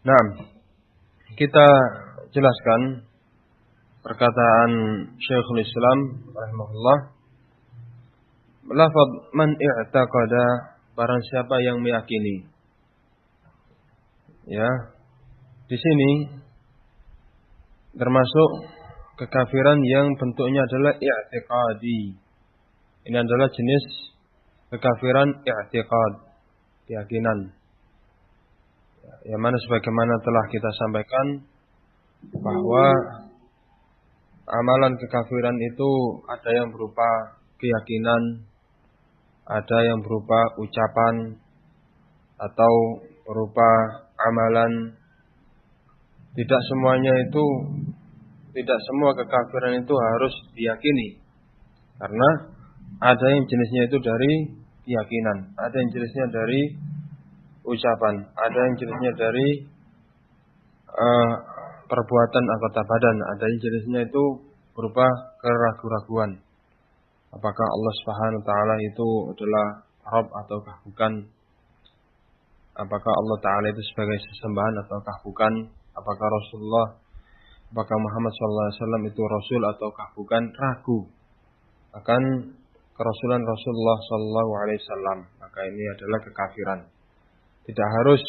Nah, kita jelaskan perkataan Syekhul Islam rahimahullah. Lafaz man i'taqada, barang siapa yang meyakini. Ya. Di sini termasuk kekafiran yang bentuknya adalah i'tiqadi. Ini adalah jenis kekafiran i'tiqad, keyakinan. Yang mana sebagaimana telah kita sampaikan bahwa amalan kekafiran itu ada yang berupa keyakinan, ada yang berupa ucapan, atau berupa amalan. Tidak semua kekafiran itu harus diyakini. Karena ada yang jenisnya itu dari keyakinan, ada yang jenisnya dari ucapan, ada yang jenisnya dari perbuatan anggota badan, ada yang jenisnya itu berupa keraguan-raguan. Apakah Allah Subhanahu wa taala itu adalah Rabb ataukah bukan? Apakah Allah taala itu sebagai sesembahan ataukah bukan? Apakah Muhammad sallallahu alaihi wasallam itu rasul ataukah bukan? Ragu akan kerasulan Rasulullah sallallahu alaihi wasallam. Maka ini adalah kekafiran. Tidak harus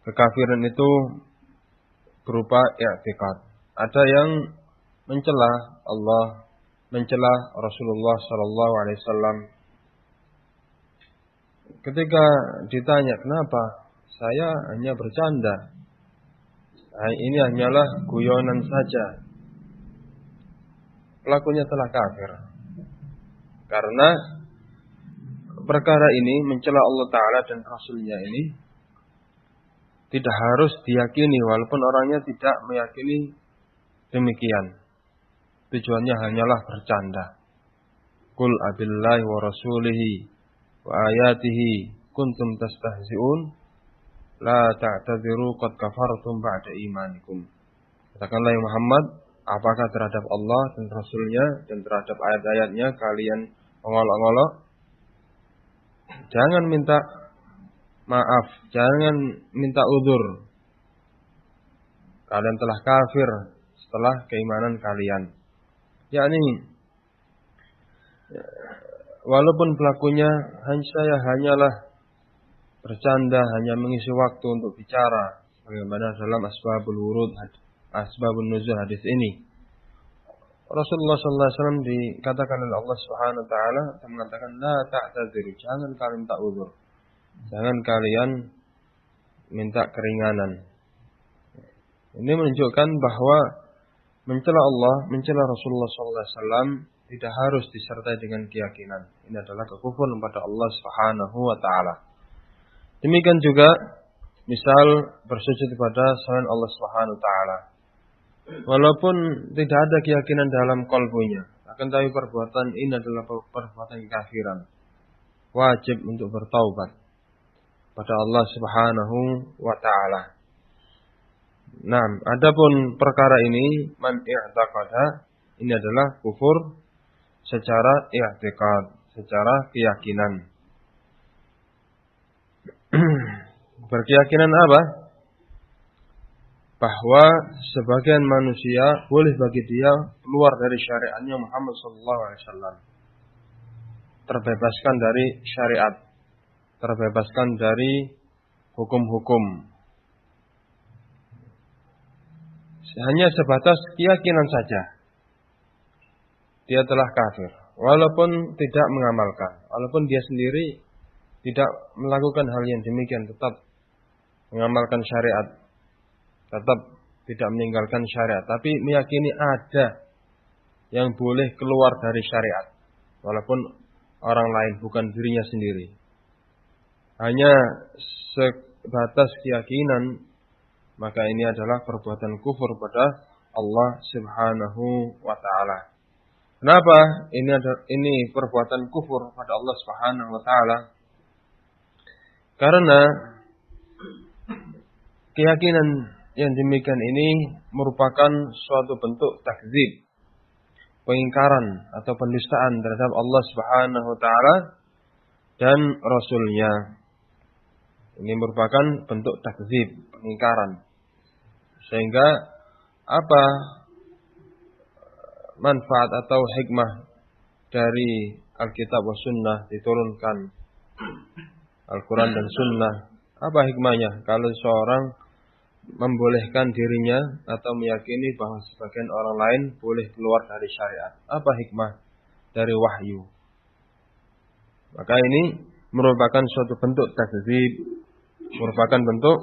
kekafiran itu berupa i'tiqad. Ada yang mencela Allah, mencela Rasulullah sallallahu alaihi wasallam. Ketika ditanya, "Kenapa? Saya hanya bercanda. Ini hanyalah guyonan saja." Pelakunya telah kafir. Karena perkara ini mencela Allah taala dan Rasulnya ini tidak harus diyakini walaupun orangnya tidak meyakini demikian. Tujuannya hanyalah bercanda. Qul abillahi wa rasulihi wa ayatihi kuntum tastahzi'un la ta'tadiru qad kafartum ba'da imanikum. Katakanlah ya Muhammad, apakah terhadap Allah dan Rasulnya dan terhadap ayat-ayatnya kalian mengolok-olok? Jangan minta maaf, jangan minta udzur. Kalian telah kafir setelah keimanan kalian. Yakni walaupun pelakunya hanyalah bercanda, hanya mengisi waktu untuk bicara, bagaimana dalam asbabun nuzul hadis ini. Rasulullah sallallahu alaihi wasallam dikatakan oleh Allah Subhanahu wa taala mengatakan la ta'tadiru, jangan kalian minta udzur. Jangan kalian minta keringanan. Ini menunjukkan bahwa mencela Allah, mencela Rasulullah sallallahu alaihi wasallam tidak harus disertai dengan keyakinan. Ini adalah kekufuran kepada Allah Subhanahu wa taala. Demikian juga misal bersujud kepada selain Allah Subhanahu wa taala. Walaupun tidak ada keyakinan dalam kalbunya, akan tapi perbuatan ini adalah perbuatan kafiran. Wajib untuk bertaubat pada Allah Subhanahu wa taala. Nah, adapun perkara ini man i'taqada, ini adalah kufur secara i'tiqad, secara keyakinan. Berkeyakinan apa? Bahwa sebagian manusia boleh bagi dia keluar dari syariatnya Muhammad sallallahu alaihi wasallam. Terbebaskan dari syariat, terbebaskan dari hukum-hukum. Hanya sebatas keyakinan saja. Dia telah kafir. Walaupun tidak mengamalkan. Walaupun dia sendiri tidak melakukan hal yang demikian. Tetap mengamalkan syariat. Tetap tidak meninggalkan syariat. Tapi meyakini ada yang boleh keluar dari syariat. Walaupun orang lain, bukan dirinya sendiri. Hanya sebatas keyakinan, maka ini adalah perbuatan kufur pada Allah Subhanahu wa taala. Kenapa ini perbuatan kufur pada Allah Subhanahu wa taala? Karena keyakinan yang demikian ini merupakan suatu bentuk takdzib, pengingkaran atau pendustaan terhadap Allah Subhanahu wa taala dan Rasulnya. Ini merupakan bentuk takdzib, pengingkaran. Sehingga apa manfaat atau hikmah dari Alkitab wa Sunnah diturunkan Al-Quran dan Sunnah? Apa hikmahnya kalau seorang membolehkan dirinya atau meyakini bahwa sebagian orang lain boleh keluar dari syariat? Apa hikmah dari wahyu? Maka ini merupakan suatu bentuk takdzib, merupakan bentuk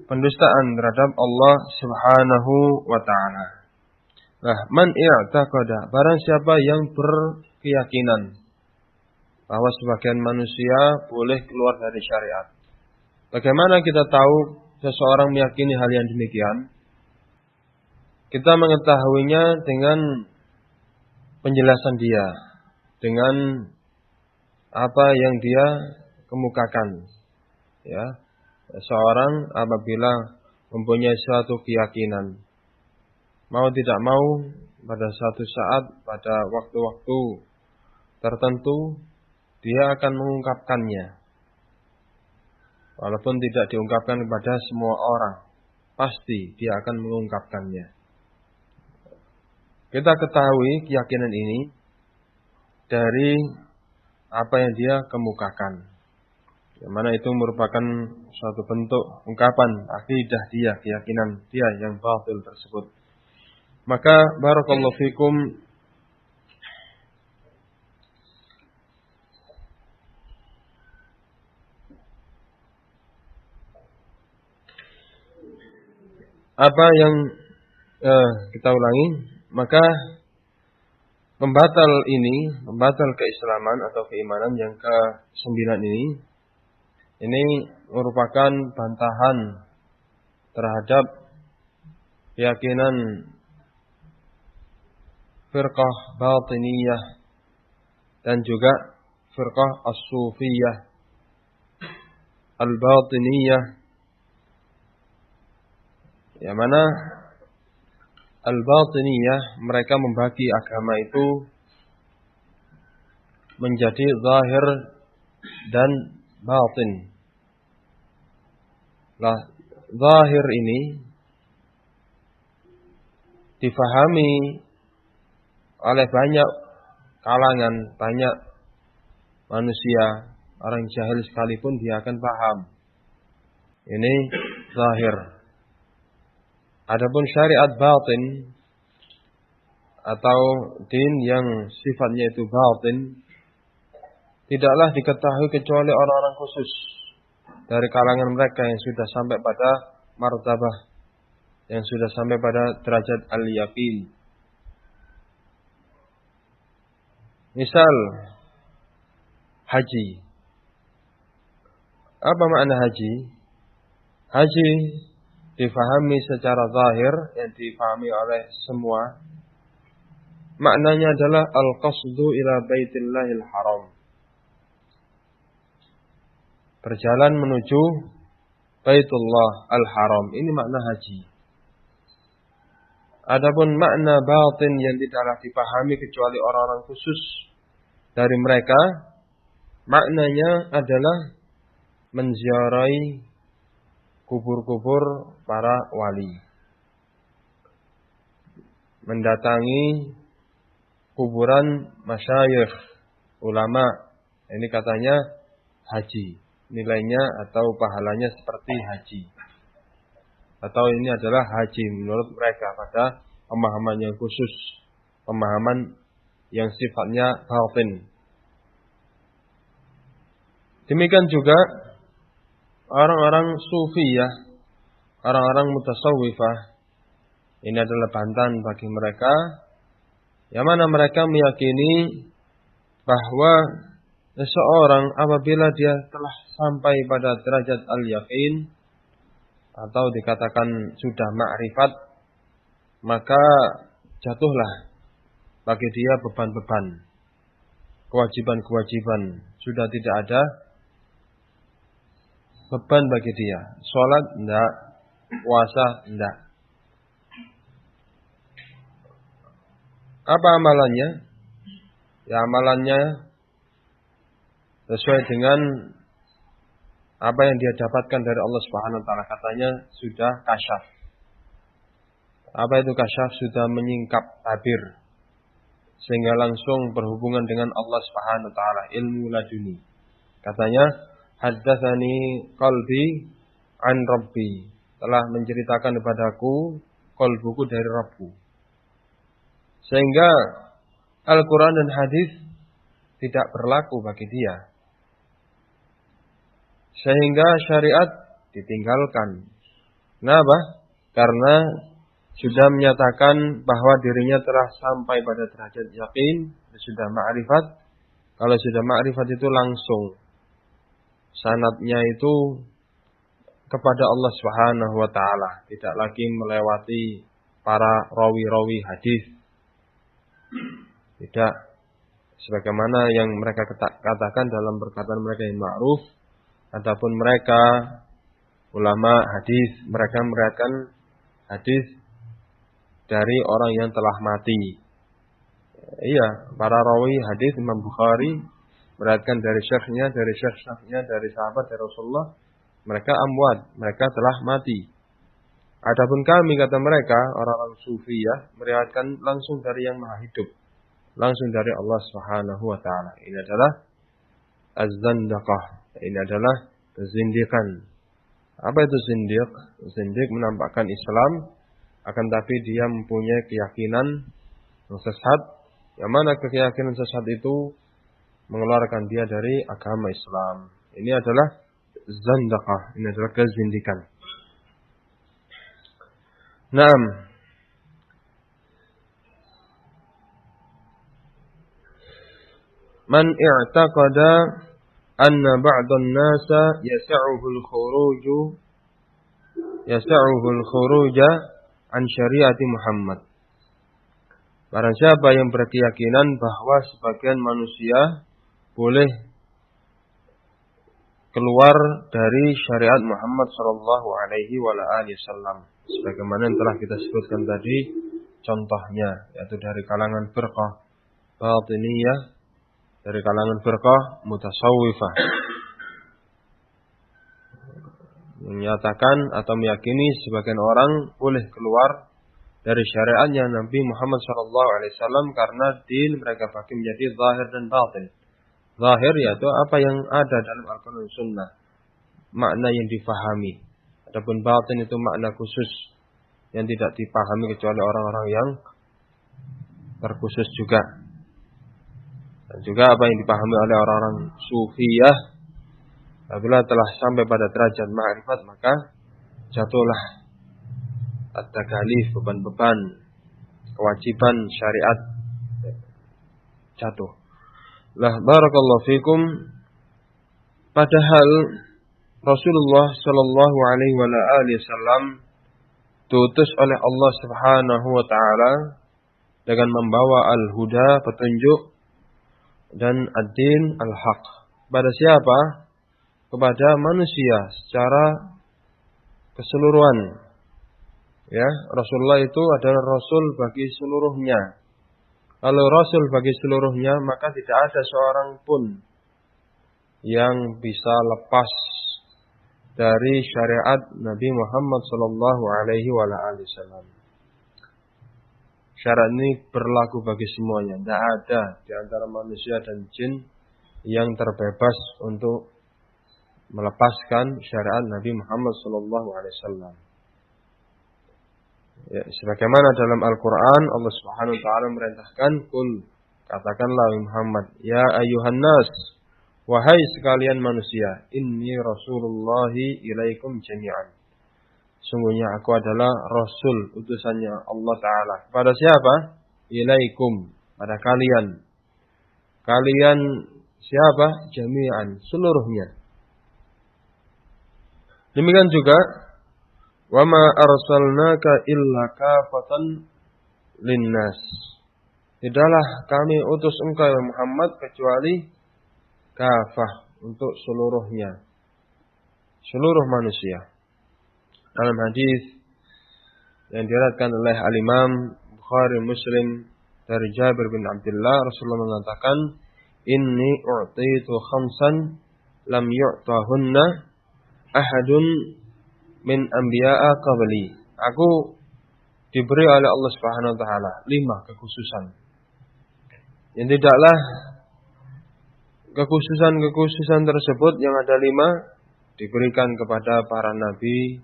pendustaan terhadap Allah Subhanahu wa taala. Nah, man i'taqada, barang siapa yang berkeyakinan bahwa sebagian manusia boleh keluar dari syariat. Bagaimana kita tahu seseorang meyakini hal yang demikian? Kita mengetahuinya dengan penjelasan dia, dengan apa yang dia kemukakan. Ya, seorang apabila mempunyai suatu keyakinan, mau tidak mau pada suatu saat, pada waktu-waktu tertentu, dia akan mengungkapkannya. Walaupun tidak diungkapkan kepada semua orang, pasti dia akan mengungkapkannya. Kita ketahui keyakinan ini dari apa yang dia kemukakan. Yang mana itu merupakan suatu bentuk ungkapan akidah dia, keyakinan dia yang batil tersebut. Maka barakallahu fikum, apa yang kita ulangi, maka pembatal keislaman atau keimanan yang ke-9 ini merupakan bantahan terhadap keyakinan firqah batiniyah dan juga firqah as-sufiyah al-batiniyah, yang mana al-batiniyah mereka membagi agama itu menjadi zahir dan batin. Nah, zahir ini difahami oleh banyak kalangan, banyak manusia, orang jahil sekalipun dia akan paham. Ini zahir. Adapun syariat batin atau din yang sifatnya itu batin, tidaklah diketahui kecuali orang-orang khusus dari kalangan mereka yang sudah sampai pada martabah, yang sudah sampai pada derajat al-yaqin. Misal haji. Apa makna haji? Haji difahami secara zahir, yang difahami oleh semua. Maknanya adalah al-qasdu ila baitillahil haram. Berjalan menuju Baitullah al-Haram. Ini makna haji. Adapun makna batin yang tidaklah dipahami kecuali orang-orang khusus dari mereka, maknanya adalah menziarahi kubur-kubur para wali, mendatangi kuburan masyayikh, ulama. Ini katanya haji. Nilainya atau pahalanya seperti haji. Atau ini adalah haji menurut mereka pada pemahaman yang khusus, pemahaman yang sifatnya batin. Demikian juga orang-orang sufiyah, orang-orang mutasawwifah. Ini adalah bantahan bagi mereka, yang mana mereka meyakini bahwa seseorang apabila dia telah sampai pada derajat al-yaqin atau dikatakan sudah ma'rifat, maka jatuhlah bagi dia beban-beban, kewajiban-kewajiban. Sudah tidak ada beban bagi dia. Sholat enggak, puasa enggak. Apa amalannya? Ya, amalannya sesuai dengan Apa yang dia dapatkan dari Allah Subhanahu wa taala, katanya sudah kasyaf. Apa itu kasyaf? Sudah menyingkap tabir sehingga langsung berhubungan dengan Allah Subhanahu wa taala, ilmu laduni. Katanya, haddatsani qalbi an rabbi, telah menceritakan kepadaku qalbuku dari Rabbku. Sehingga Al-Quran dan hadis tidak berlaku bagi dia. Sehingga syariat ditinggalkan. Kenapa? Karena sudah menyatakan bahwa dirinya telah sampai pada derajat yakin, sudah ma'rifat. Kalau sudah ma'rifat itu langsung sanadnya itu kepada Allah Subhanahu wa taala, tidak lagi melewati para rawi-rawi hadis. Tidak sebagaimana yang mereka katakan dalam perkataan mereka yang ma'ruf, ataupun mereka ulama hadis, mereka meriwayatkan hadis dari orang yang telah mati. Iya, para rawi hadis Imam Bukhari meriwayatkan dari syekhnya, dari syekh-syekhnya, dari sahabat, dari Rasulullah. Mereka amwat, mereka telah mati. Adapun kami, kata mereka, orang-orang sufiyah, meriwayatkan langsung dari yang maha hidup, langsung dari Allah Subhanahu wa taala. Ini adalah az-zandaqah. Ini adalah kezindikan. Apa itu zindiq? Zindiq menampakkan Islam, akan tapi dia mempunyai keyakinan yang sesat, yang mana keyakinan sesat itu mengeluarkan dia dari agama Islam. Ini adalah zandaqah, ini adalah kezindikan. Naam. Man i'taqada anna ba'dhan nasa yas'uhu al-khuruja an syariati Muhammad. Barang siapa yang berkeyakinan bahwa sebagian manusia boleh keluar dari syariat Muhammad sallallahu alaihi wasallam, sebagaimana yang telah kita sebutkan tadi contohnya, yaitu dari kalangan firqah batiniyah, dari kalangan firqah mutasawwifah, menyatakan atau meyakini sebagian orang boleh keluar dari syariatnya Nabi Muhammad SAW karena din mereka bagi menjadi zahir dan batin. Zahir yaitu apa yang ada dalam Al-Quran dan Sunnah, makna yang difahami. Adapun batin itu makna khusus yang tidak dipahami kecuali orang-orang yang terkhusus juga. Dan juga apa yang dipahami oleh orang-orang sufiyah, apabila telah sampai pada derajat ma'rifat, maka jatuhlah at-takalif, beban-beban kewajiban syariat jatuh. Lah barakallahu fikum. Padahal Rasulullah sallallahu alaihi wasallam diutus oleh Allah Subhanahu wa taala dengan membawa al-huda, petunjuk, dan ad-din al-haq. Pada siapa? Kepada manusia secara keseluruhan. Ya, Rasulullah itu adalah Rasul bagi seluruhnya. Kalau Rasul bagi seluruhnya, maka tidak ada seorang pun yang bisa lepas dari syariat Nabi Muhammad sallallahu alaihi wasallam. Syariat ini berlaku bagi semuanya. Tidak ada di antara manusia dan jin yang terbebas untuk melepaskan syariat Nabi Muhammad sallallahu alaihi wasallam. Ya, sebagaimana dalam Al-Quran Allah Subhanahu wa taala merintahkan, "Qul," katakanlah Muhammad, "Ya ayyuhan nas, wahai sekalian manusia, inni rasulullahi ilaikum jami'an." Sungguhnya aku adalah rasul, utusannya Allah taala. Pada siapa? Ilaikum, pada kalian. Kalian siapa? Jami'an, seluruhnya. Demikian juga wa ma arsalnaka illa kafatan linnas. Tidaklah kami utus engkau ya Muhammad kecuali kafah, untuk seluruhnya, seluruh manusia. Dalam hadis yang diriwayatkan oleh Al-Imam Bukhari Muslim dari Jabir bin Abdullah, Rasulullah mengatakan, "Inni u'titu khamsan lam yu'tahunna ahadun min anbiya'a qabli. Aku diberi oleh Allah Subhanahu wa taala 5 kekhususan. Yang tidaklah kekhususan tersebut yang ada 5 diberikan kepada para nabi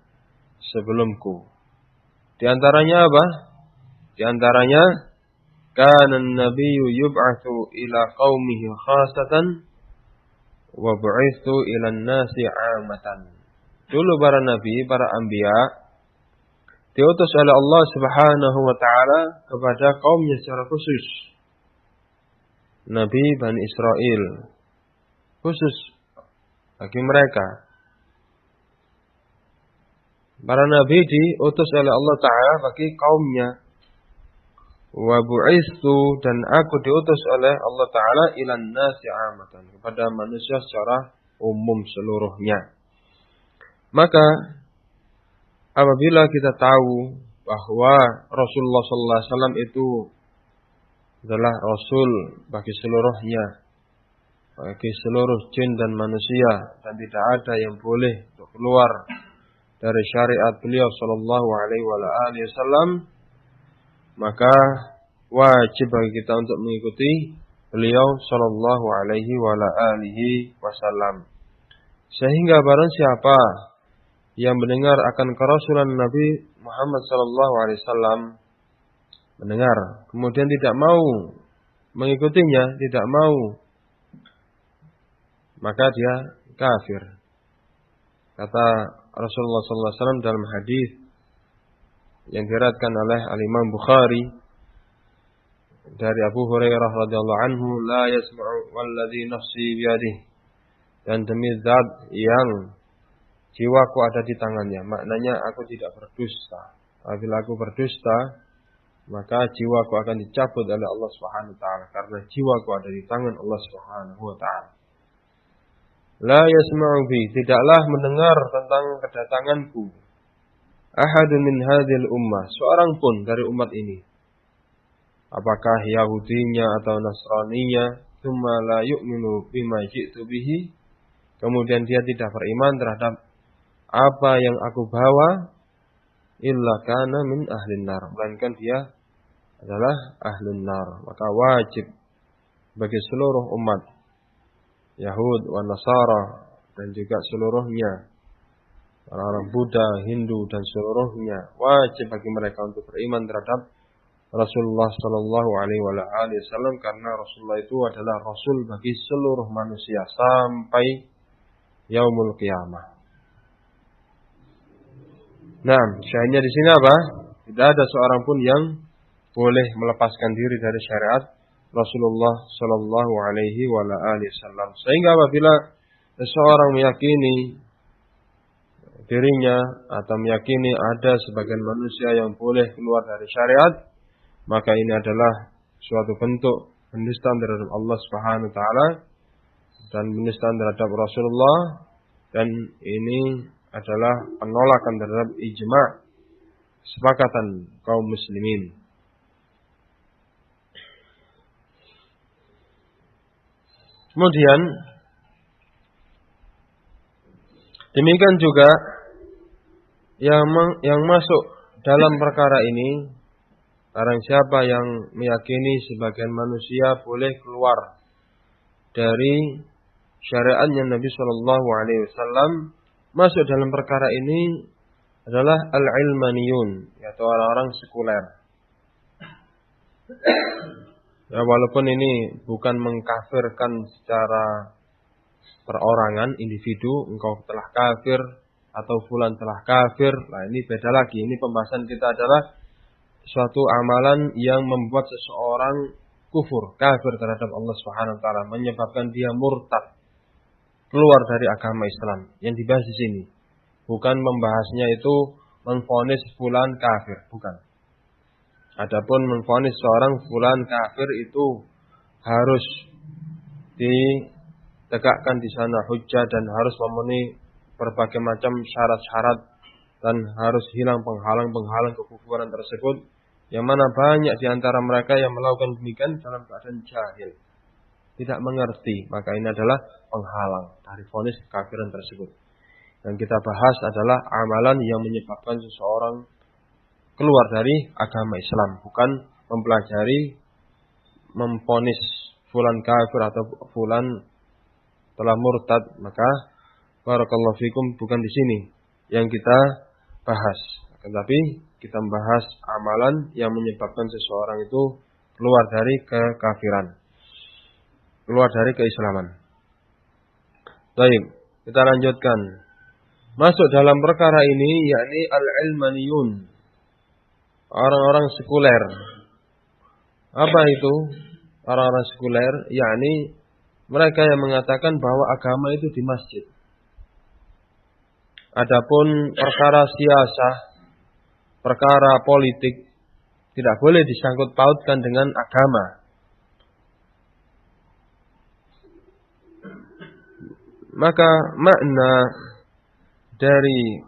sebelumku. Di antaranya apa? Di antaranya kana an-nabiyyu yub'atsu ila qaumihi khassatan wa bu'itsu ila an-nasi 'ammatan. Dulu para nabi, para anbiya diutus oleh Allah Subhanahu wa taala kepada kaumnya secara khusus. Nabi Bani Israel khusus bagi mereka. Para nabi diutus oleh Allah taala bagi kaumnya. Wa bu'istu, dan aku diutus oleh Allah taala ilan nasi 'ammatan, kepada manusia secara umum seluruhnya. Maka apabila kita tahu bahwa Rasulullah sallallahu alaihi wasallam itu adalah rasul bagi seluruhnya, bagi seluruh jin dan manusia, dan tidak ada yang boleh untuk keluar dari syariat beliau sallallahu alaihi wasallam, maka wajib bagi kita untuk mengikuti beliau sallallahu alaihi wasallam. Sehingga barang siapa yang mendengar akan kerasulan Nabi Muhammad sallallahu alaihi wasallam, mendengar kemudian tidak mau mengikutinya, tidak mau, maka dia kafir. Kata Rasulullah sallallahu alaihi wasallam dalam hadis yang diriwayatkan oleh Al-Imam Bukhari dari Abu Hurairah radhiyallahu anhu, la yasma'u walladzi nafsi biyadihi, dan demi zat yang jiwaku ada di tangannya. Maknanya aku tidak berdusta. Apabila aku berdusta, maka jiwaku akan dicabut oleh Allah Subhanahu wa taala, karena jiwaku ada di tangan Allah Subhanahu wa taala. La yasma'u bi, tidaklah mendengar tentang kedatanganku, ahadun min hadhil ummah, seorang pun dari umat ini, apakah Yahudinya atau Nasraninya, tsumma la yu'minu bima ji'tu bihi, kemudian dia tidak beriman terhadap apa yang aku bawa, illa kana min ahlin nar, melainkan dia adalah ahlun nar. Maka wajib bagi seluruh umat Yahud wa Nasara dan juga seluruhnya, orang-orang Buddha, Hindu dan seluruhnya, wajib bagi mereka untuk beriman terhadap Rasulullah sallallahu alaihi wasallam, karena Rasulullah itu adalah rasul bagi seluruh manusia sampai yaumul qiyamah. Nah, syahidnya di sini apa? Tidak ada seorang pun yang boleh melepaskan diri dari syariat Rasulullah sallallahu alaihi wasallam. Sehingga apabila seseorang meyakini dirinya atau meyakini ada sebagian manusia yang boleh keluar dari syariat, maka ini adalah suatu bentuk penistaan terhadap Allah Subhanahu wa taala dan penistaan terhadap Rasulullah, dan ini adalah penolakan terhadap ijma' kesepakatan kaum muslimin. Kemudian demikian juga yang masuk dalam perkara ini, barang siapa yang meyakini sebagian manusia boleh keluar dari syariatnya Nabi sallallahu alaihi wasallam, masuk dalam perkara ini adalah al-ilmaniyun, yaitu orang-orang sekuler. Ya, walaupun ini bukan mengkafirkan secara perorangan, individu, engkau telah kafir atau fulan telah kafir. Nah, ini beda lagi. Ini pembahasan kita adalah suatu amalan yang membuat seseorang kufur, kafir terhadap Allah Subhanahu wa taala, menyebabkan dia murtad, keluar dari agama Islam. Yang dibahas di sini bukan membahasnya itu memvonis fulan kafir, bukan. Adapun memvonis seorang fulan kafir itu harus ditegakkan di sana hujjah dan harus memenuhi berbagai macam syarat-syarat dan harus hilang penghalang-penghalang kekufuran tersebut, yang mana banyak di antara mereka yang melakukan demikian dalam keadaan jahil, tidak mengerti, maka ini adalah penghalang dari vonis kekafiran tersebut. Yang kita bahas adalah amalan yang menyebabkan seseorang keluar dari agama Islam, bukan mempelajari, memponis fulan kafir atau fulan telah murtad. Maka barakallahu fikum, bukan di sini yang kita bahas. Tetapi kita membahas amalan yang menyebabkan seseorang itu keluar dari kekafiran, keluar dari keislaman. Baik, kita lanjutkan. Masuk dalam perkara ini yakni al-ilmaniyun, orang-orang sekuler. Apa itu orang-orang sekuler? Yakni mereka yang mengatakan bahwa agama itu di masjid. Adapun perkara siasah, perkara politik tidak boleh disangkut pautkan dengan agama. Maka makna dari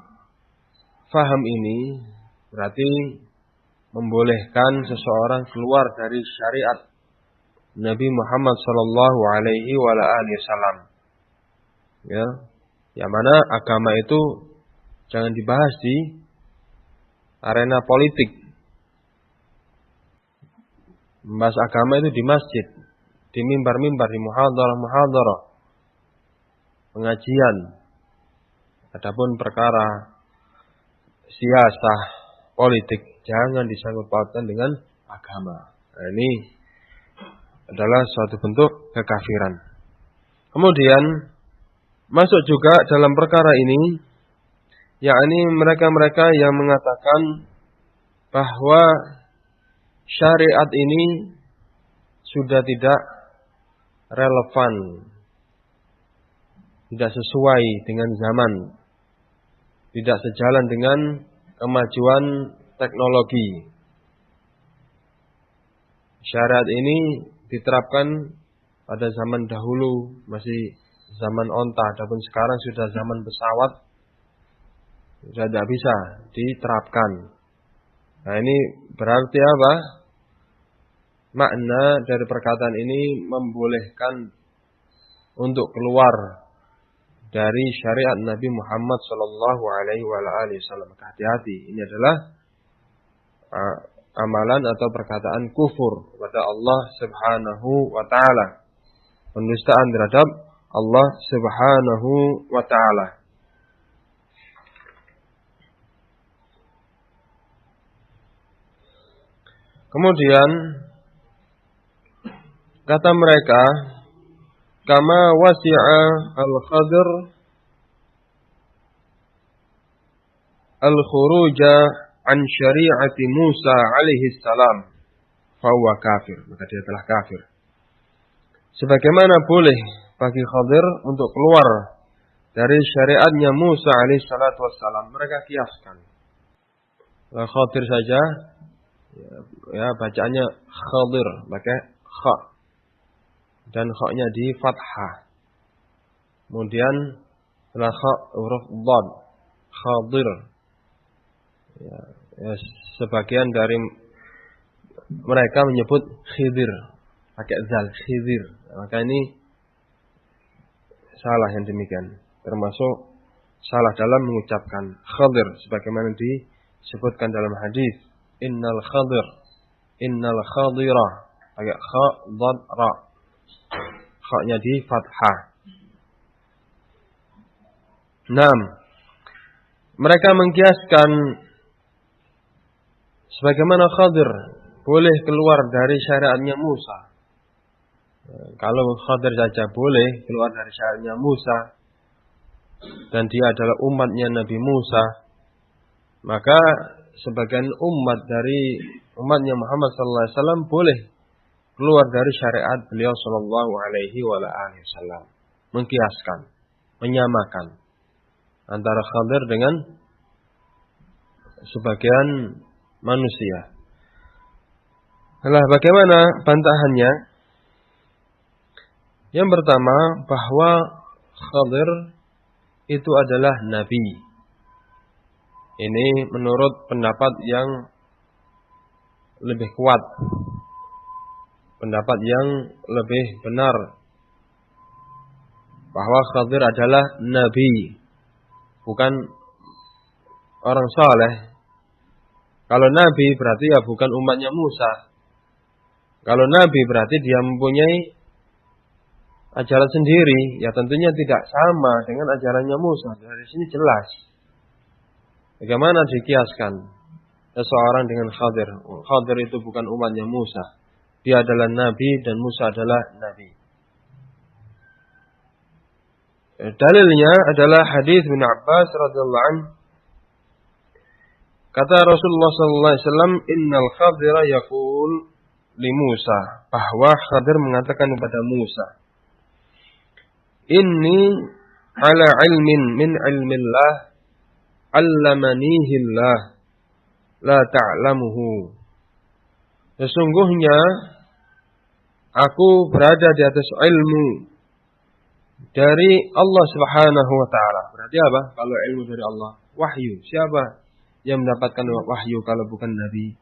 faham ini berarti membolehkan seseorang keluar dari syariat Nabi Muhammad sallallahu alaihi wasallam. Ya, yang mana agama itu jangan dibahas di arena politik. Membahas agama itu di masjid, di mimbar-mimbar, di muhadharah-muhadharah, pengajian. Adapun perkara siasah, politik jangan disangkut pautkan dengan agama. Nah, ini adalah suatu bentuk kekafiran. Kemudian masuk juga dalam perkara ini, yakni mereka-mereka yang mengatakan bahwa syariat ini sudah tidak relevan, tidak sesuai dengan zaman, tidak sejalan dengan kemajuan teknologi. Syariat ini diterapkan pada zaman dahulu, masih zaman onta, adapun sekarang sudah zaman pesawat, sudah tidak bisa diterapkan. Nah, ini berarti apa? Makna dari perkataan ini membolehkan untuk keluar dari syariat Nabi Muhammad sallallahu alaihi wasallam. Hati-hati, ini adalah amalan atau perkataan kufur kepada Allah Subhanahu wa taala. Penistaan terhadap Allah Subhanahu wa taala. Kemudian kata mereka, kama wasi'a al-Khadir al-khuruja an syari'ati Musa alaihi salam fa huwa kafir, maka dia telah kafir. Sebagaimana boleh bagi Khadir untuk keluar dari syariatnya Musa alaihi salatu wassalam, mereka kiaskan. Khadir saja, ya bacaannya Khadir, pakai kha dan kha-nya di fathah. Kemudian setelah kha huruf dhad, Khadir. Ya, sebagian dari mereka menyebut Khidir pakai zal, Khidir. Maka ini salah yang demikian, termasuk salah dalam mengucapkan Khadir sebagaimana disebutkan dalam hadis, innal khadira pakai kha dhad ra, kha-nya di fathah. 6. Mereka mengkiaskan sebagaimana Khadir boleh keluar dari syariatnya Musa. Kalau Khadir saja boleh keluar dari syariatnya Musa dan dia adalah umatnya Nabi Musa, maka sebagian umat dari umatnya Muhammad sallallahu alaihi wasallam boleh keluar dari syariat beliau sallallahu alaihi wasallam. Mengkiaskan, menyamakan antara Khadir dengan sebagian manusia. Nah, bagaimana bantahannya? Yang pertama, bahwa Khadir itu adalah nabi. Ini menurut pendapat yang lebih kuat, pendapat yang lebih benar, bahwa Khadir adalah nabi. bukan orang saleh. Kalau nabi berarti ya bukan umatnya Musa. Kalau nabi berarti dia mempunyai ajaran sendiri, ya tentunya tidak sama dengan ajarannya Musa. Dari sini jelas. Bagaimana dikiaskan seseorang dengan Khadir? Khadir itu bukan umatnya Musa. Dia adalah nabi dan Musa adalah nabi. Dalilnya adalah hadis Ibnu Abbas radhiyallahu anhu. Kata Rasulullah sallallahu alaihi wasallam, "Innal Khadira yaqul li Musa," bahwa Khadir mengatakan kepada Musa, "Inni ala ilmin min ilmillah, 'allamanihillah, la ta'lamuhu." Sesungguhnya aku berada di atas ilmu dari Allah Subhanahu wa taala. Berarti apa? Kalau ilmu dari Allah, wahyu. Siapa yang mendapatkan wahyu kalau bukan nabi?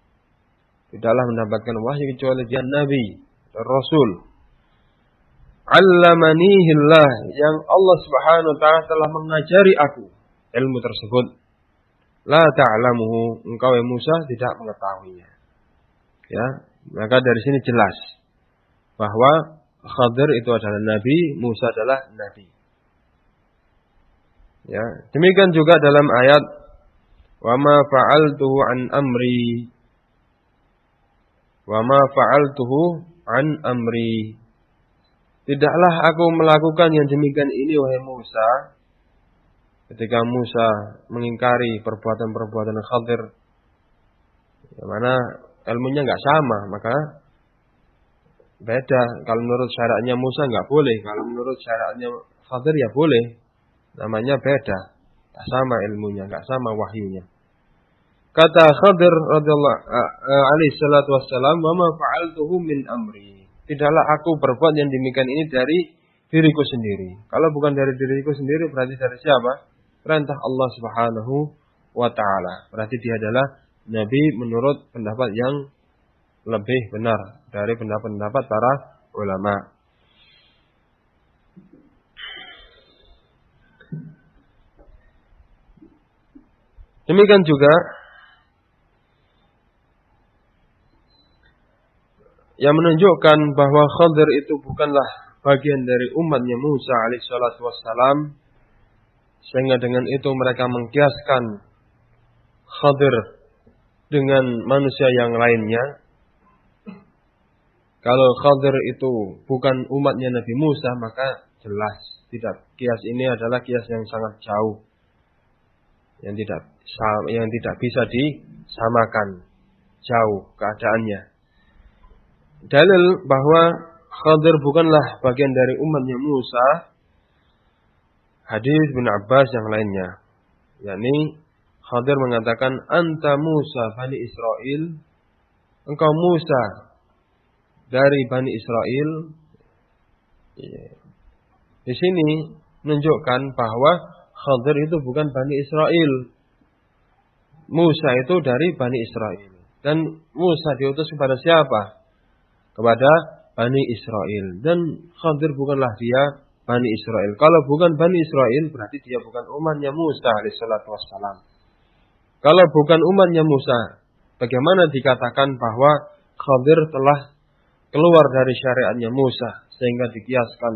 Tidaklah mendapatkan wahyu kecuali dia nabi, rasul. 'Allamanihillah, yang Allah Subhanahu wa taala telah mengajari aku ilmu tersebut. La ta'lamuhu, engkau Musa tidak mengetahuinya. Ya, maka dari sini jelas bahwa Khadir itu adalah nabi, Musa adalah nabi. Ya, demikian juga dalam ayat wa ma fa'altuhu an amri. Wa ma fa'altuhu an amri. Tidaklah aku melakukan yang demikian ini wahai Musa. Ketika Musa mengingkari perbuatan-perbuatan Khadir, yang mana ilmunya enggak sama, maka beda. Kalau menurut syariatnya Musa enggak boleh, kalau menurut syariatnya Khadir ya boleh. Namanya beda. Tak sama ilmunya, enggak sama wahyunya. Kata Khadir radhiyallahu alaihi salatu wassalam, "Wa ma fa'altuhu min amri." Tidaklah aku berbuat yang demikian ini dari diriku sendiri. Kalau bukan dari diriku sendiri berarti dari siapa? Perintah Allah Subhanahu wa taala. Berarti dia adalah nabi menurut pendapat yang lebih benar dari pendapat para ulama. Demikian juga yang menunjukkan bahwa Khadir itu bukanlah bagian dari umatnya Musa alaihissalatu wassalam, sehingga dengan itu mereka mengkiaskan Khadir dengan manusia yang lainnya. Kalau Khadir itu bukan umatnya Nabi Musa, maka jelas tidak. Kias ini adalah kias yang sangat jauh, yang tidak bisa disamakan, jauh keadaannya. Dalil bahwa Khadir bukanlah bagian dari umatnya Musa, hadis Ibnu Abbas yang lainnya, yakni Khadir mengatakan, "Anta Musa Bani Israel," engkau Musa dari Bani Israel. Di sini menunjukkan bahwa Khadir itu bukan Bani Israel. Musa itu dari Bani Israel. Dan Musa diutus kepada siapa? Kepada Bani Israel. Dan Khadir bukanlah dia Bani Israel. Kalau bukan Bani Israel berarti dia bukan umatnya Musa alaihissalatu wassalam. Kalau bukan umatnya Musa, bagaimana dikatakan bahwa Khadir telah keluar dari syariatnya Musa sehingga dikiaskan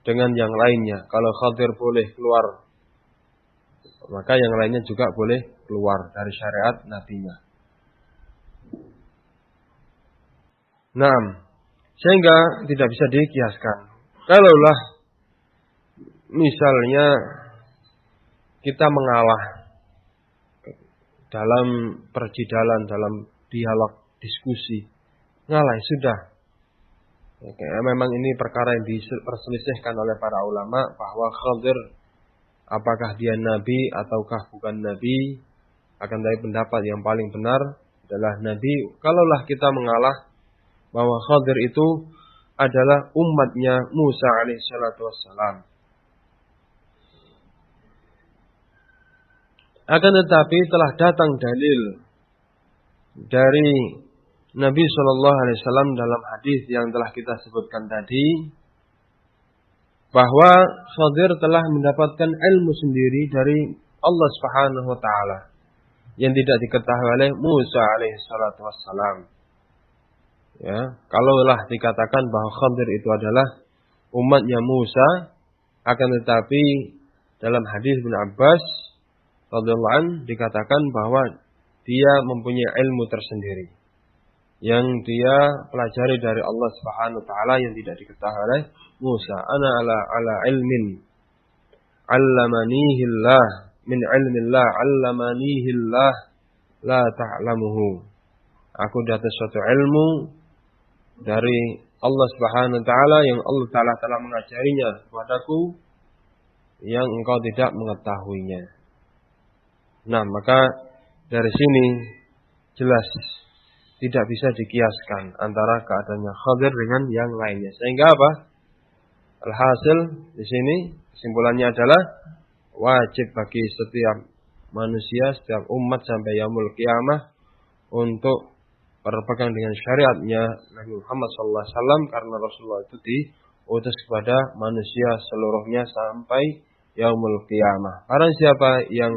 dengan yang lainnya? Kalau Khadir boleh keluar, maka yang lainnya juga boleh keluar dari syariat nabinya. Naam, sehingga tidak bisa dikiaskan. Kalaulah misalnya kita mengalah dalam perjidalan, dalam dialog, diskusi, ngalah sudah. Memang ini perkara yang diperselisihkan oleh para ulama bahwa Khadir apakah dia nabi ataukah bukan nabi. Akan dari pendapat yang paling benar adalah nabi. Kalaulah kita mengalah bahwa Khadir itu adalah umatnya Musa alaihissalatu wassalam. Akan tetapi telah datang dalil dari Nabi SAW dalam hadis yang telah kita sebutkan tadi, bahwa Khadir telah mendapatkan ilmu sendiri dari Allah Subhanahu wa taala yang tidak diketahui oleh Musa alaihi salatu wassalam. Ya, kalaulah dikatakan bahwa Khadir itu adalah umatnya Musa, akan tetapi dalam hadis Ibnu Abbas radhiyallahu anhu dikatakan bahwa dia mempunyai ilmu tersendiri yang dia pelajari dari Allah Subhanahu wa taala yang tidak diketahui oleh Musa. Ana ala ilmin 'allamanihi Allah min 'ilmillah 'allamanihi Allah la ta'lamuhu. Aku di atas suatu ilmu dari Allah Subhanahu wa taala yang Allah taala telah mengajarinya kepadaku yang engkau tidak mengetahuinya. Nah, maka dari sini jelas tidak bisa dikiaskan antara keadaannya Khadir dengan yang lainnya. Sehingga apa? Alhasil di sini kesimpulannya adalah wajib bagi setiap manusia, setiap umat sampai yaumul qiyamah untuk berpegang dengan syariatnya Nabi Muhammad SAW, karena Rasulullah itu diutus kepada manusia seluruhnya sampai yaumul qiyamah. Barang siapa yang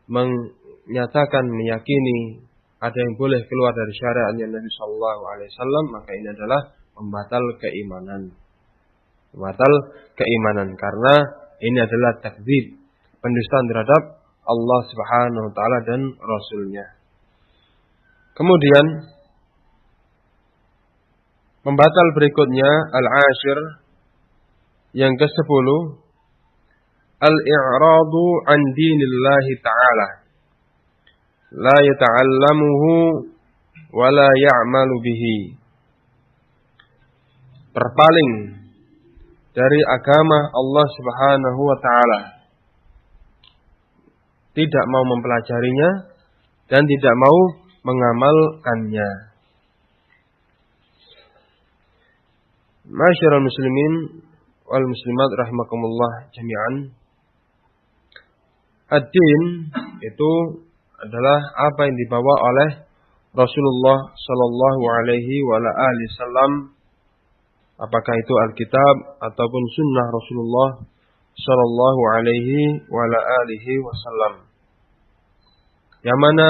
menyatakan, meyakini ada yang boleh keluar dari syariatnya Nabi SAW, maka ini adalah pembatal keimanan. Pembatal keimanan karena ini adalah takdzib, pendustaan terhadap Allah Subhanahu wa taala dan Rasulnya. Kemudian pembatal berikutnya al-ashir, yang ke-10, al-i'radu an dinillahi ta'ala, la yata'allamuhu wa la ya'malu bihi. Berpaling dari agama Allah Subhanahu wa taala, tidak mau mempelajarinya dan tidak mau mengamalkannya. Ma'asyiral muslimin wal muslimat rahimakumullah jami'an. Ad-din itu adalah apa yang dibawa oleh Rasulullah sallallahu alaihi wasallam, apakah itu Alkitab ataupun sunnah Rasulullah sallallahu alaihi wasallam. Yang mana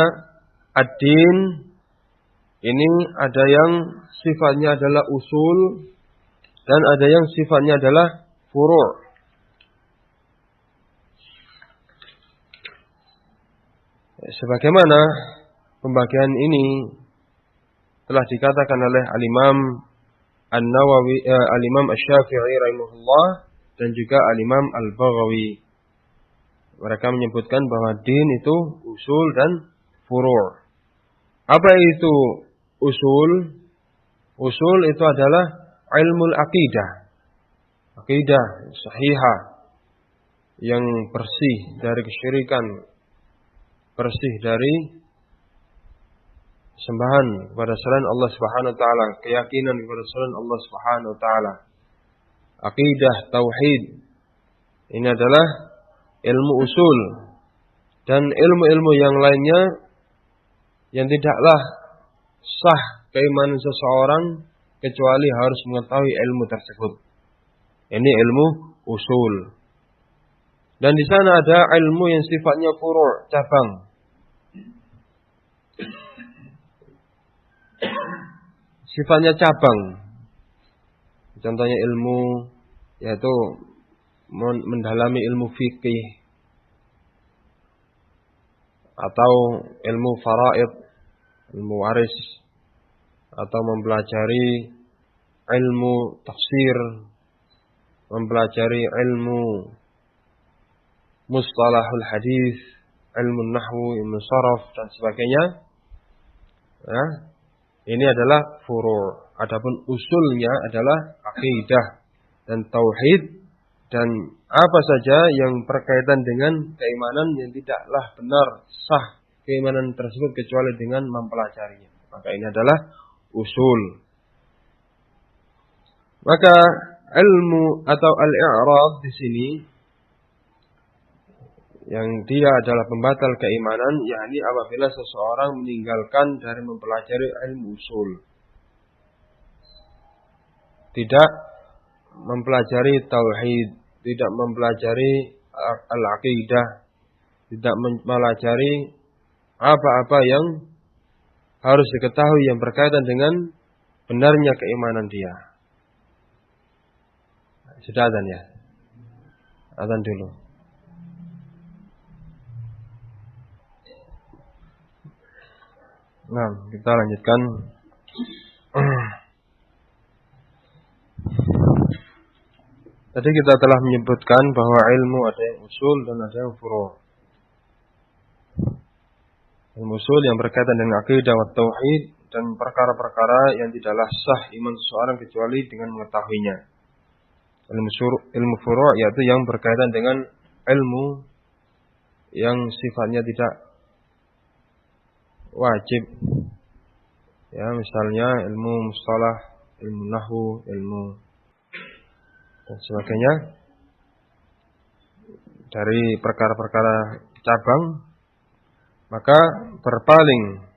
ad-din ini ada yang sifatnya adalah usul dan ada yang sifatnya adalah furu'. Sebagaimana pembagian ini telah dikatakan oleh Al-Imam An-Nawawi, Al-Imam Asy-Syafi'i rahimahullah, dan juga Al-Imam Al-Baghawi. Mereka menyebutkan bahwa din itu usul dan furu'. Apa itu usul? Usul itu adalah ilmu aqidah. Aqidah sahihah yang bersih dari kesyirikan, bersih dari sembahan kepada selain Allah Subhanahu wa taala, keyakinan kepada selain Allah Subhanahu wa taala. Aqidah tauhid. Ini adalah ilmu usul, dan ilmu-ilmu yang lainnya yang tidaklah sah keimanan seseorang kecuali harus mengetahui ilmu tersebut. Ini ilmu usul. Dan di sana ada ilmu yang sifatnya furu', cabang. Sifatnya cabang. Contohnya ilmu yaitu mendalami ilmu fikih atau ilmu faraid, ilmu waris, atau mempelajari ilmu tafsir, mempelajari ilmu mustalahul hadis, ilmu nahwu, ilmu saraf dan sebagainya. Ya, ini adalah furu'. Adapun usulnya adalah akidah dan tauhid dan apa saja yang berkaitan dengan keimanan yang tidaklah benar sah keimanan tersebut kecuali dengan mempelajarinya. Maka ini adalah usul. Maka ilmu atau al-i'rad di sini yang dia adalah pembatal keimanan, yakni apabila seseorang meninggalkan dari mempelajari ilmu usul, tidak mempelajari tauhid, tidak mempelajari al-aqidah, tidak mempelajari apa-apa yang harus diketahui yang berkaitan dengan benarnya keimanan dia. Sudah azan ya? Azan dulu. Nah, kita lanjutkan. Tadi kita telah menyebutkan bahwa ilmu ada yang usul dan ada yang furu'. Ilmu usul yang berkaitan dengan akidah wa tauhid dan perkara-perkara yang tidaklah sah iman seseorang kecuali dengan mengetahuinya. Ilmu furu' yaitu yang berkaitan dengan ilmu yang sifatnya tidak wajib. Ya, misalnya ilmu mustalah, ilmu nahwu, ilmu dan sebagainya dari perkara-perkara cabang, maka berpaling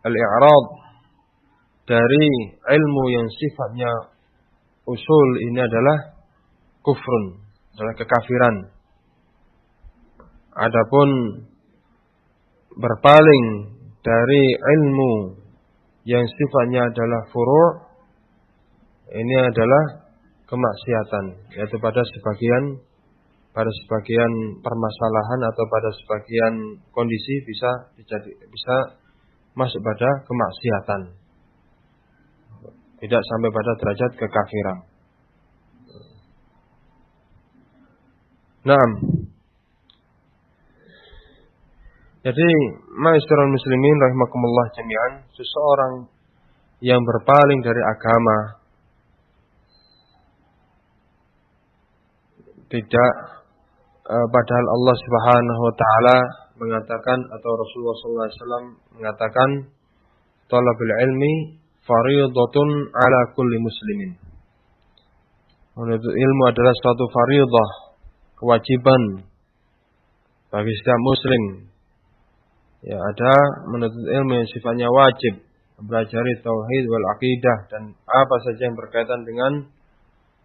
al-i'rad dari ilmu yang sifatnya usul ini adalah kufrun, adalah kekafiran. Adapun berpaling dari ilmu yang sifatnya adalah furu', ini adalah kemaksiatan, yaitu pada sebagian permasalahan atau pada sebagian kondisi bisa masuk pada kemaksiatan, tidak sampai pada derajat kekafiran. Naam. Jadi, ma'asyiral muslimin rahimakumullah jami'an, seseorang yang berpaling dari agama tidak padahal Allah Subhanahu wa taala mengatakan atau Rasulullah sallallahu alaihi wasallam mengatakan talabul ilmi fardhatun ala kulli muslimin. Menuntut ilmu adalah suatu fardhah, kewajiban bagi setiap muslim. Ya, ada menuntut ilmu yang sifatnya wajib, mempelajari tauhid wal aqidah dan apa saja yang berkaitan dengan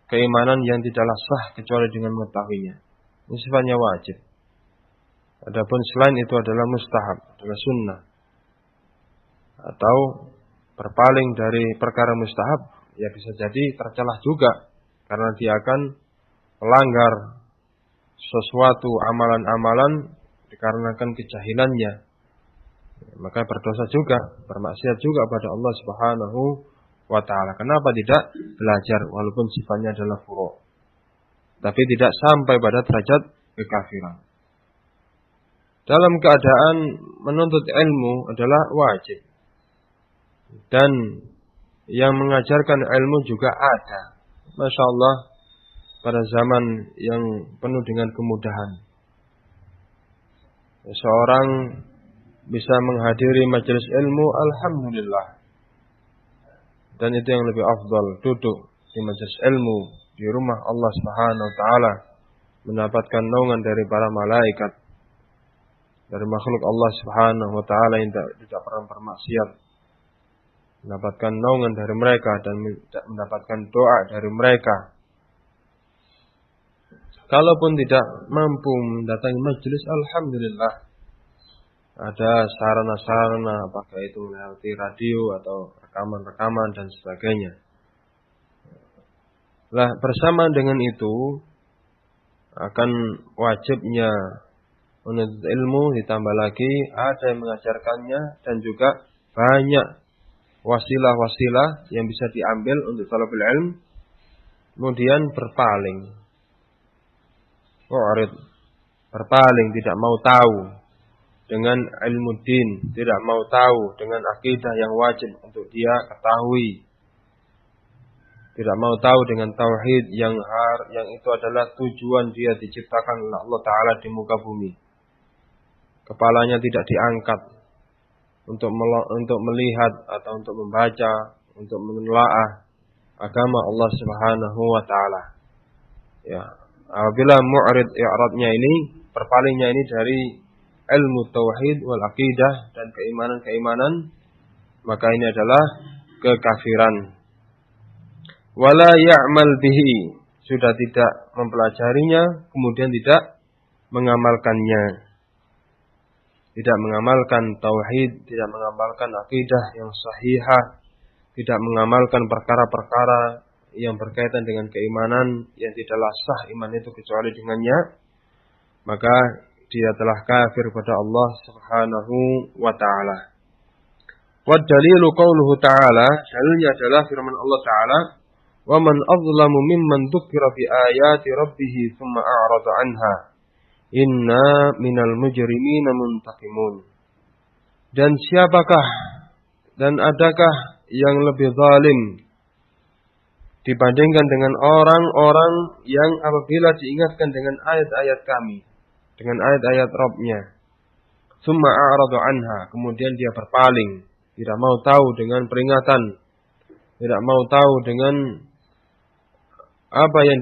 keimanan yang tidaklah sah kecuali dengan mengetahuinya. Ini sifatnya wajib. Adapun selain itu adalah mustahab, adalah sunnah. Atau berpaling dari perkara mustahab, ya bisa jadi tercelah juga. Karena dia akan melanggar sesuatu amalan-amalan dikarenakan kejahilannya. Maka berdosa juga, bermaksiat juga pada Allah Subhanahu wa ta'ala. Kenapa tidak belajar walaupun sifatnya adalah furu', tapi tidak sampai pada derajat kekafiran. Dalam keadaan menuntut ilmu adalah wajib, dan yang mengajarkan ilmu juga ada. Masya Allah, pada zaman yang penuh dengan kemudahan, seorang bisa menghadiri majelis ilmu, alhamdulillah. Dan itu yang lebih afdal, duduk di majelis ilmu di rumah Allah Subhanahu wa taala, mendapatkan naungan dari para malaikat, dari makhluk Allah Subhanahu wa taala yang tidak pernah bermaksiat, mendapatkan naungan dari mereka dan mendapatkan doa dari mereka. Kalaupun tidak mampu mendatangi majelis, alhamdulillah ada sarana-sarana, apakah itu melalui radio atau rekaman-rekaman dan sebagainya. Lah, bersamaan dengan itu akan wajibnya menuntut ilmu, ditambah lagi ada yang mengajarkannya dan juga banyak wasilah-wasilah yang bisa diambil untuk talabul ilm. Kemudian berpaling, berpaling, tidak mau tahu dengan ilmu din, tidak mau tahu dengan akidah yang wajib untuk dia ketahui, tidak mau tahu dengan tauhid yang itu adalah tujuan dia diciptakan oleh Allah Ta'ala di muka bumi. Kepalanya tidak diangkat untuk melihat atau untuk membaca, untuk menelaah agama Allah Subhanahu wa Ta'ala. Ya, apabila mu'rid i'radnya ini, berpalingnya ini dari ilmu tauhid wal aqidah dan keimanan-keimanan, maka ini adalah kekafiran. wala ya'mal bihi, sudah tidak mempelajarinya kemudian tidak mengamalkannya. Tidak mengamalkan tauhid, tidak mengamalkan akidah yang sahihah, tidak mengamalkan perkara-perkara yang berkaitan dengan keimanan yang tidaklah sah iman itu kecuali dengannya, maka dia telah kafir pada Allah Subhanahu wa taala. Wa dalilu qauluhu ta'ala, dalilnya adalah firman Allah taala, "Wa man adlamu mimman dzukira bi ayati rabbih tsumma a'rada 'anha. Inna minal mujrimina muntaqimun." Dan siapakah dan adakah yang lebih zalim dibandingkan dengan orang-orang yang apabila diingatkan dengan ayat-ayat kami, dengan ayat-ayat Rabb-nya, tsumma a'rada 'anha, kemudian dia berpaling, tidak mau tahu dengan peringatan, tidak mau tahu dengan apa yang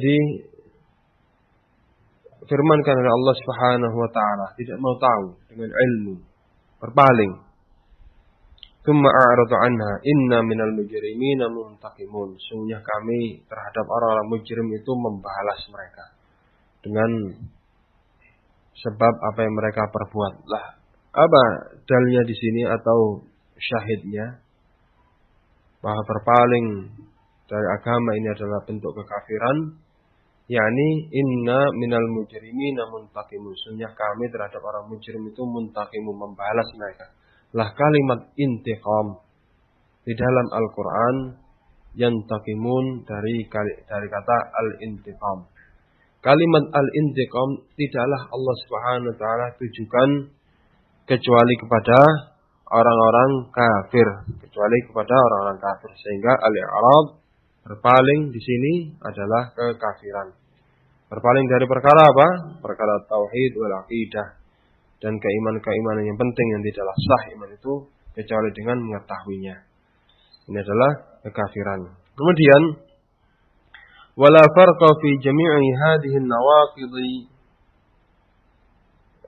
difirmankan oleh Allah Subhanahu wa taala, tidak mau tahu dengan ilmu, berpaling. Tsumma a'rada 'anha, inna minal mujrimina muntaqimun. Sungguhnya kami terhadap orang-orang mujrim itu membalas mereka dengan sebab apa yang mereka perbuat. Lah, apa dalilnya di sini atau syahidnya bahwa berpaling dari agama ini adalah bentuk kekafiran, yakni inna minal mujrimina muntaqimun. Sungguhnya kami terhadap orang mujrim itu muntaqimun, membalas mereka. Lah kalimat intiqam di dalam Al-Quran yantaqimun dari kata al-intiqam. Kalimat al-intiqam tidaklah Allah Subhanahu wa taala tujukan kecuali kepada orang-orang kafir, kecuali kepada orang-orang kafir, sehingga al-i'rad, berpaling di sini adalah kekafiran. Berpaling dari perkara apa? Perkara tauhid wal aqidah dan keimanan-keimanan yang penting yang tidaklah sah iman itu kecuali dengan mengetahuinya. Ini adalah kekafiran. Kemudian wala farqa fi jami'i hadhihi an-nawaqid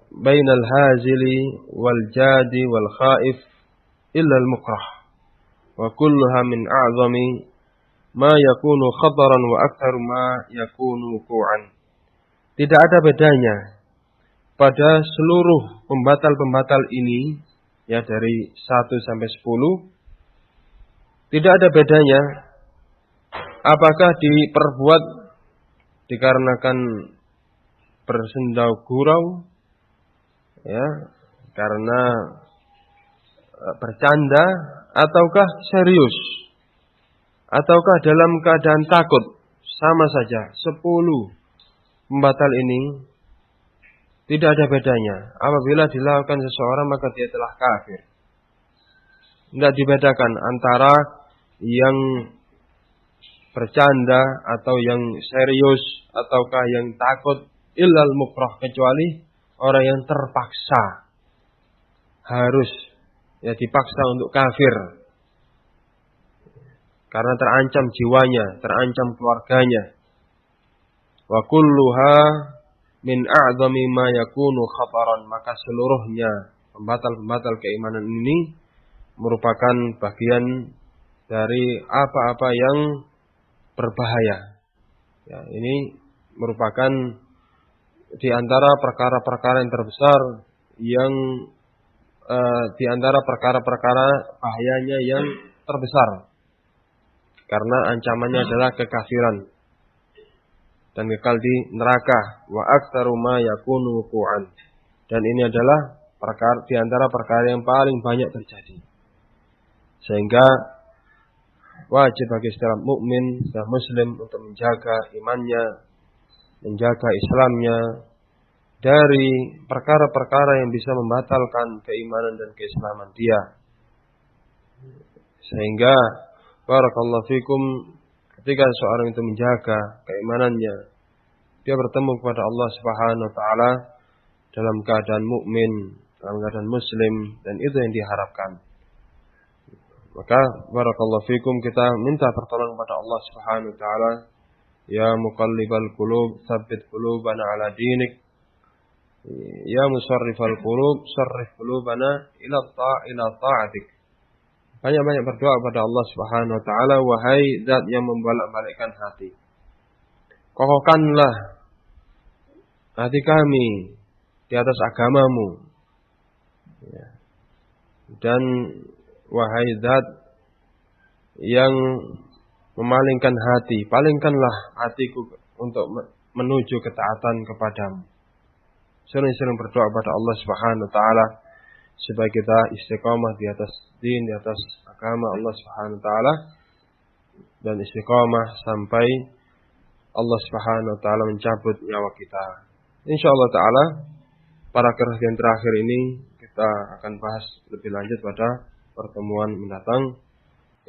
baina al-hazili wal jadi wal khaif illa al-mukrah, wa kulluha min a'zami ma yakunu khataran wa akthar ma yakunu wuqu'an. Tidak ada bedanya pada seluruh pembatal-pembatal ini, ya, dari 1 sampai 10, tidak ada bedanya apakah diperbuat dikarenakan bersendau gurau, ya, karena bercanda, ataukah serius, ataukah dalam keadaan takut, sama saja. 10 pembatal ini tidak ada bedanya. Apabila dilakukan seseorang maka dia telah kafir. Tidak dibedakan antara yang bercanda atau yang serius ataukah yang takut, illal mukrah, kecuali orang yang terpaksa, harus, ya, dipaksa untuk kafir karena terancam jiwanya, terancam keluarganya. Wa kulluha min a'zami ma yakunu khataran, maka seluruhnya pembatal-pembatal keimanan ini merupakan bagian dari apa-apa yang berbahaya. Ya, ini merupakan di antara perkara-perkara yang terbesar, yang di antara perkara-perkara bahayanya yang terbesar, karena ancamannya adalah kekafiran dan kekal di neraka. Wa aktsaru ma yakunu wuqu'an, dan ini adalah perkara di antara perkara yang paling banyak terjadi, sehingga wajib bagi setiap mukmin, setiap muslim untuk menjaga imannya, menjaga Islamnya dari perkara-perkara yang bisa membatalkan keimanan dan keislaman dia. Sehingga barakallahu fikum, ketika seorang itu menjaga keimanannya, dia bertemu kepada Allah Subhanahu wa taala dalam keadaan mukmin, dalam keadaan muslim, dan itu yang diharapkan. Maka barakallahu fikum, kita minta pertolongan kepada Allah Subhanahu wa taala. Ya muqallibal qulub, tsabbit qulubana ala dinik. Ya musarrifal qulub, sarrif qulubana ila ta'atik. Banyak-banyak berdoa kepada Allah Subhanahu wa taala, wahai zat yang membolak-balikkan hati. Kokohkanlah hati kami di atas agamamu. Ya. Dan wahai zat yang memalingkan hati, palingkanlah hatiku untuk menuju ketaatan kepadamu. Sering-sering berdoa kepada Allah Subhanahu wa taala supaya kita istiqamah di atas din, di atas agama Allah Subhanahu wa taala, dan istiqamah sampai Allah Subhanahu wa taala mencabut nyawa kita. Insyaallah taala paragraf yang terakhir ini kita akan bahas lebih lanjut pada pertemuan mendatang.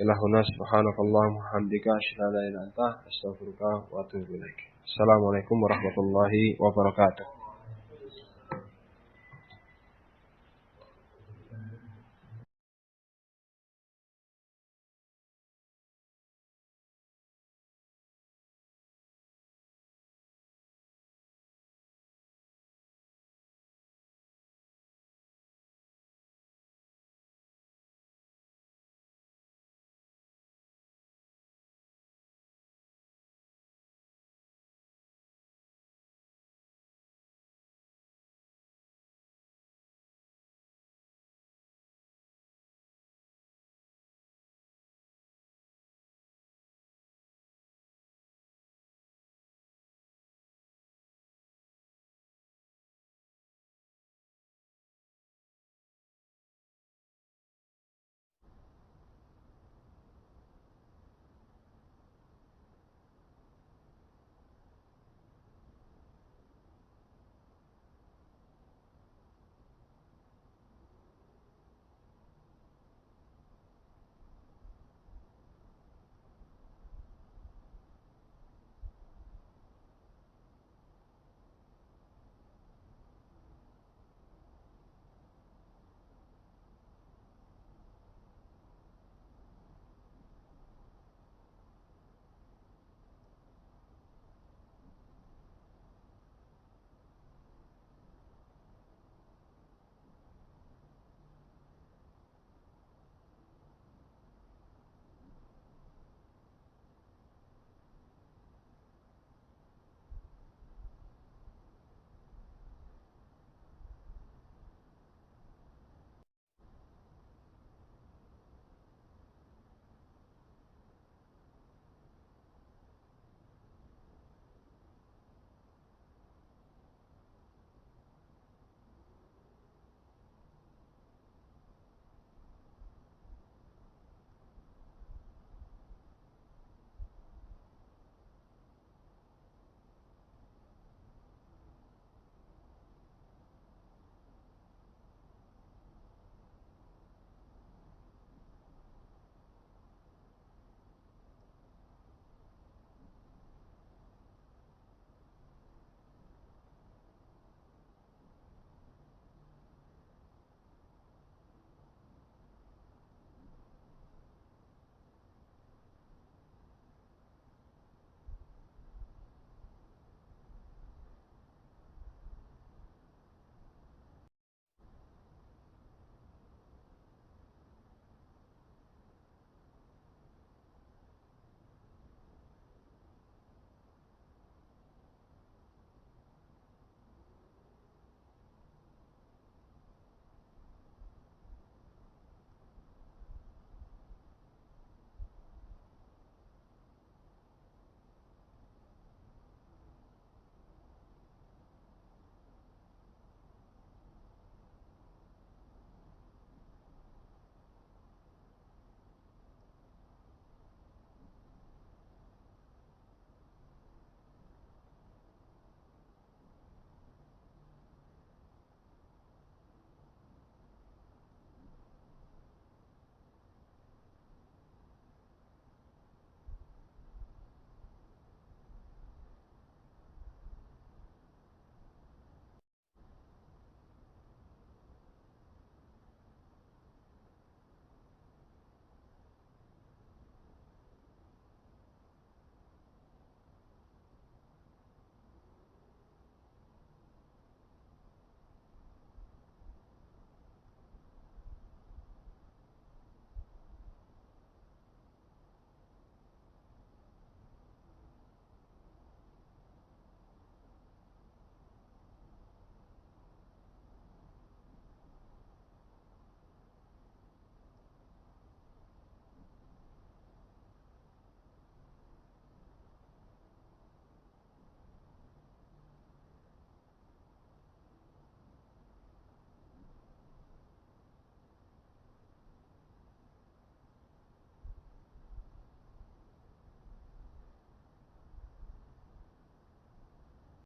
Ilahuna subhanakallahumma hamdika asyhadu an la ilaha illa anta astaghfiruka wa atubu ilaik. Assalamualaikum warahmatullahi wabarakatuh.